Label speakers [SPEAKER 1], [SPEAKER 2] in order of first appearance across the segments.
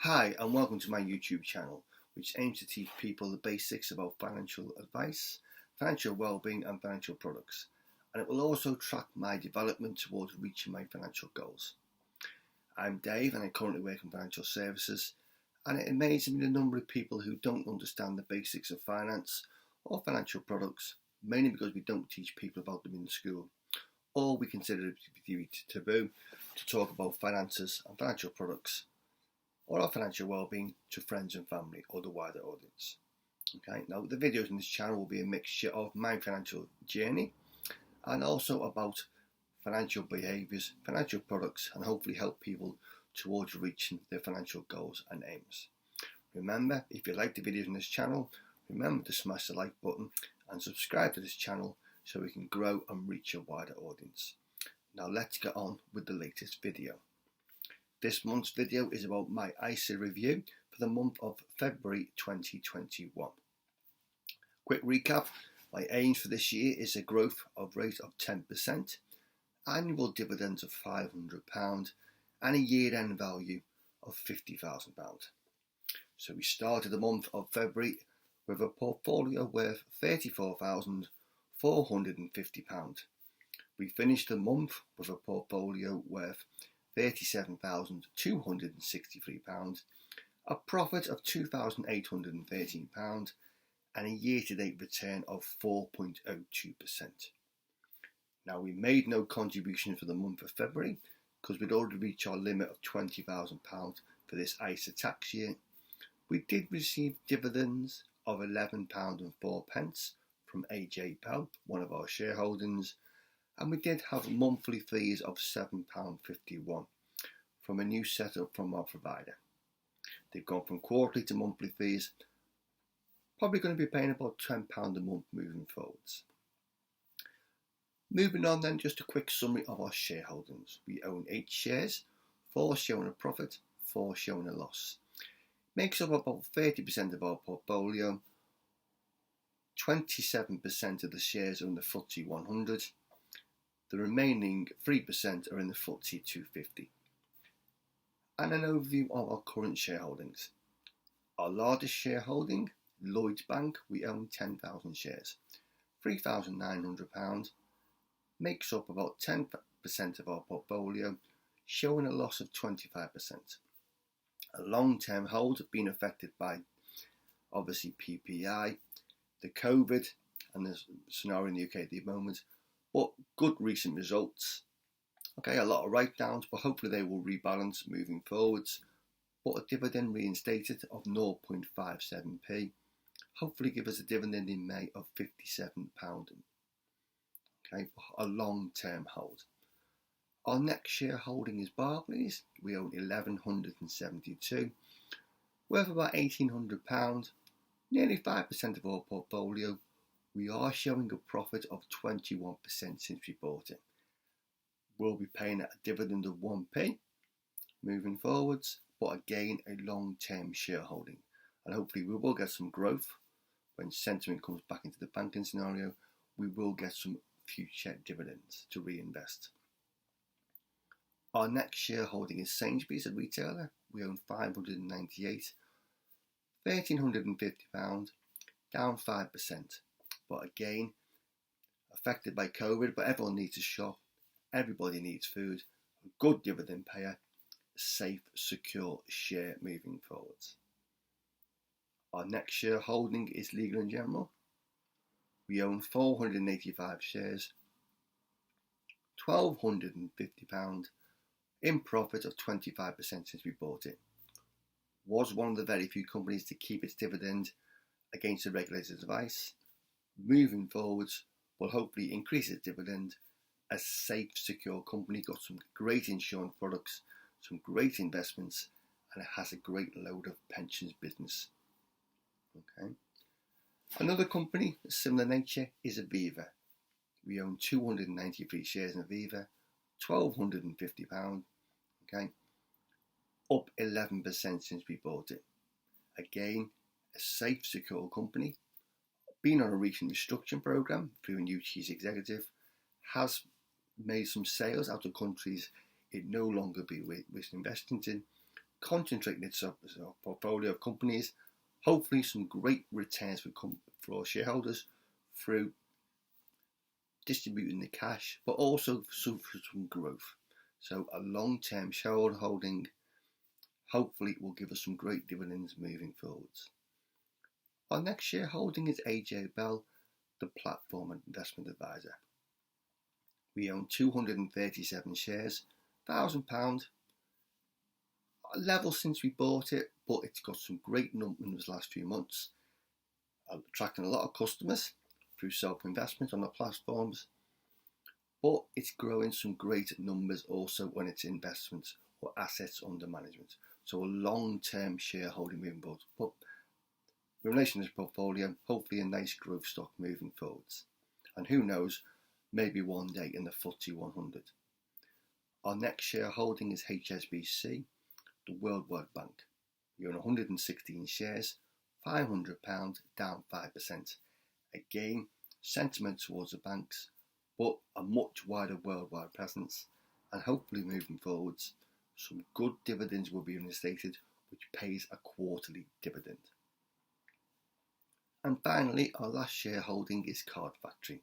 [SPEAKER 1] Hi and welcome to my YouTube channel, which aims to teach people the basics about financial advice, financial well-being and financial products, and it will also track my development towards reaching my financial goals. I'm Dave and I currently work in financial services, and it amazes me the number of people who don't understand the basics of finance or financial products, mainly because we don't teach people about them in school, or we consider it to be taboo to talk about finances and financial products or our financial well-being to friends and family or the wider audience. Okay, now the videos in this channel will be a mixture of my financial journey and also about financial behaviours, financial products, and hopefully help people towards reaching their financial goals and aims. Remember, if you like the videos in this channel, remember to smash the like button and subscribe to this channel so we can grow and reach a wider audience. Now let's get on with the latest video. This month's video is about my ISA review for the month of February 2021. Quick recap, my aims for this year is a growth rate of 10%, annual dividends of £500 and a year-end value of £50,000. So we started the month of February with a portfolio worth £34,450. We finished the month with a portfolio worth £37,263, a profit of £2,813 and a year-to-date return of 4.02%. Now we made no contribution for the month of February because we'd already reached our limit of £20,000 for this ISA tax year. We did receive dividends of £11.04 from AJ Pell, one of our shareholdings, and we did have monthly fees of £7.51 from a new setup from our provider. They've gone from quarterly to monthly fees, probably going to be paying about £10 a month moving forwards. Moving on then, just a quick summary of our shareholdings. We own 8 shares, 4 showing a profit, 4 showing a loss. Makes up about 30% of our portfolio. 27% of the shares are in the FTSE 100. The remaining 3% are in the FTSE 250. And an overview of our current shareholdings. Our largest shareholding, Lloyds Bank, we own 10,000 shares. £3,900, makes up about 10% of our portfolio, showing a loss of 25%. A long-term hold being affected by, obviously, PPI, the COVID, and the scenario in the UK at the moment, but good recent results. Okay, a lot of write-downs, but hopefully they will rebalance moving forwards. But a dividend reinstated of 0.57p, hopefully give us a dividend in May of £57. Okay, a long-term hold. Our next shareholding is Barclays. We own 1,172, worth about £1,800, nearly 5% of our portfolio. We are showing a profit of 21% since we bought it. We'll be paying a dividend of 1p moving forwards, but again a long-term shareholding, and hopefully we will get some growth when sentiment comes back into the banking scenario. We will get some future dividends to reinvest. Our next shareholding is Sainsbury's, a retailer. We own 598, £1,350, down 5%. But again, affected by COVID, but everyone needs to shop, everybody needs food, a good dividend payer, a safe, secure share moving forwards. Our next shareholding is Legal & General. We own 485 shares, £1,250, in profit of 25% since we bought it. Was one of the very few companies to keep its dividend against the regulator's advice. Moving forwards, will hopefully increase its dividend. A safe, secure company, got some great insurance products, some great investments, and it has a great load of pensions business. Okay. Another company of similar nature is Aviva. We own 293 shares in Aviva, £1,250. Okay, up 11% since we bought it. Again, a safe, secure company. Been on a recent restructuring program through a new chief executive, has made some sales out of countries it no longer be with investing in, concentrating its portfolio of companies, hopefully some great returns for shareholders through distributing the cash, but also some growth. So a long-term shareholder holding hopefully will give us some great dividends moving forwards. Our next shareholding is AJ Bell, the platform and investment advisor. We own 237 shares, £1,000, a level since we bought it, but it's got some great numbers the last few months, attracting a lot of customers through self-investment on the platforms, but it's growing some great numbers also when it's investments or assets under management. So a long-term shareholding moving forward. But in relation to this portfolio, hopefully a nice growth stock moving forwards. And who knows, maybe one day in the FTSE 100. Our next shareholding is HSBC, the Worldwide Bank. We own 116 shares, £500, down 5%. Again, sentiment towards the banks, but a much wider worldwide presence, and hopefully moving forwards, some good dividends will be reinstated, which pays a quarterly dividend. And finally, our last shareholding is Card Factory,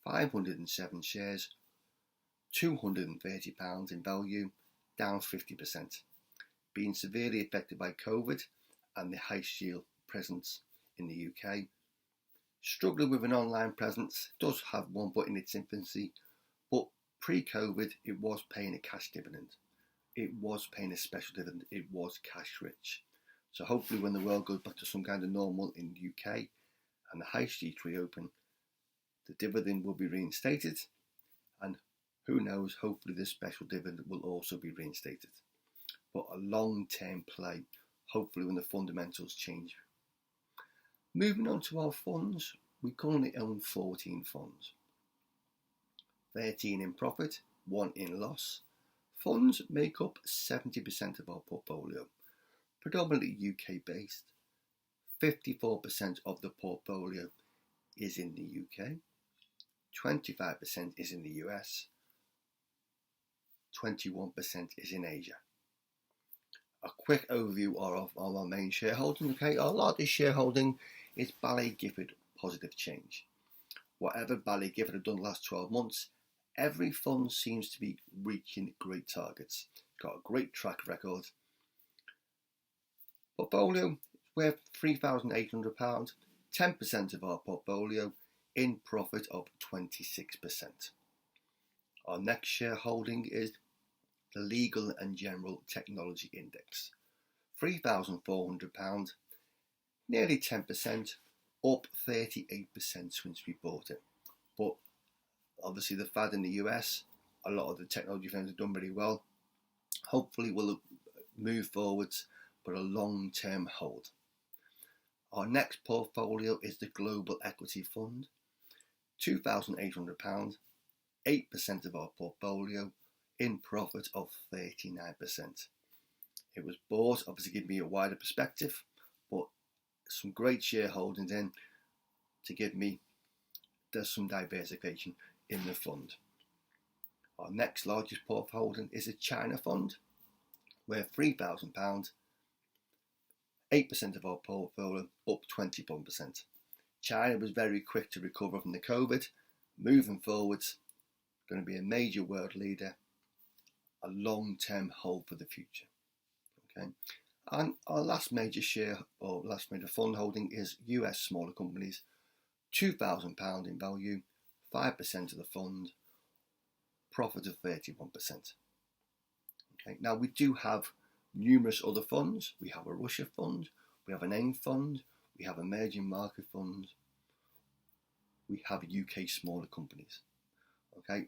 [SPEAKER 1] 507 shares, £230 in value, down 50%, being severely affected by COVID and the high shield presence in the UK. Struggling with an online presence, does have one but in its infancy, but pre-COVID it was paying a cash dividend. It was paying a special dividend, it was cash rich. So hopefully when the world goes back to some kind of normal in the UK and the high streets reopen, the dividend will be reinstated, and who knows, hopefully this special dividend will also be reinstated. But a long-term play, hopefully when the fundamentals change. Moving on to our funds, we currently own 14 funds. 13 in profit, 1 in loss. Funds make up 70% of our portfolio, predominantly UK based. 54% of the portfolio is in the UK, 25% is in the US, 21% is in Asia. A quick overview of our main shareholding. Okay, our largest shareholding is Ballet Gifford Positive Change. Whatever Ballet Gifford have done the last 12 months, every fund seems to be reaching great targets. Got a great track record. Portfolio worth £3,800, 10% of our portfolio, in profit of 26%. Our next shareholding is the Legal and General Technology Index, £3,400, nearly 10%, up 38% since we bought it. But obviously the fad in the US, a lot of the technology firms have done very well. Hopefully we'll move forwards, but a long-term hold. Our next portfolio is the Global Equity Fund, £2,800, 8% of our portfolio, in profit of 39%. It was bought, obviously giving me a wider perspective, but some great shareholdings in to give me some diversification in the fund. Our next largest portfolio is a China fund, where £3,000, 8% of our portfolio, up 21%. China was very quick to recover from the COVID. Moving forwards, going to be a major world leader, a long-term hold for the future. Okay, and our last major fund holding is US smaller companies, £2,000 in value, 5% of the fund, profit of 31%. Okay, now we do have numerous other funds. We have a Russia fund, we have an AIM fund, we have emerging market funds, we have UK smaller companies. Okay,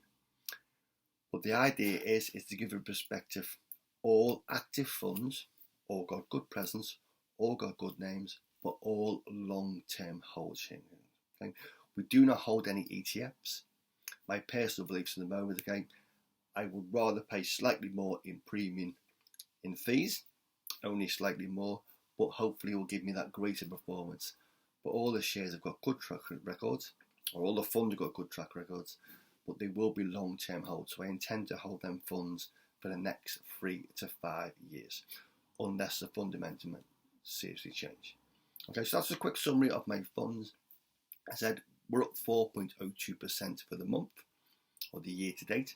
[SPEAKER 1] but the idea is to give a perspective. All active funds, all got good presence, all got good names, but all long-term holds. Okay, we do not hold any ETFs. My personal beliefs at the moment, okay, I would rather pay slightly more in premium in fees, only slightly more, but hopefully it will give me that greater performance. But all the shares have got good track records, or all the funds have got good track records, but they will be long-term holds. So I intend to hold them funds for the next 3 to 5 years. unless the fundamental seriously change. Okay, so that's a quick summary of my funds. I said we're up 4.02% for the month or the year to date.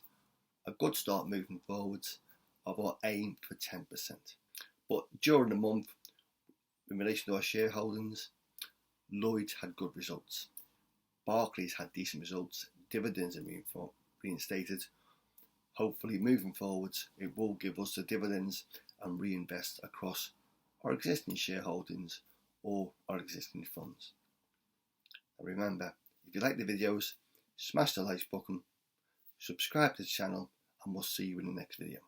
[SPEAKER 1] A good start moving forwards of our aim for 10%. But during the month, in relation to our shareholdings, Lloyd's had good results. Barclays had decent results. Dividends are being reinstated. Hopefully, moving forwards, it will give us the dividends and reinvest across our existing shareholdings or our existing funds. And remember, if you like the videos, smash the like button, subscribe to the channel, and we'll see you in the next video.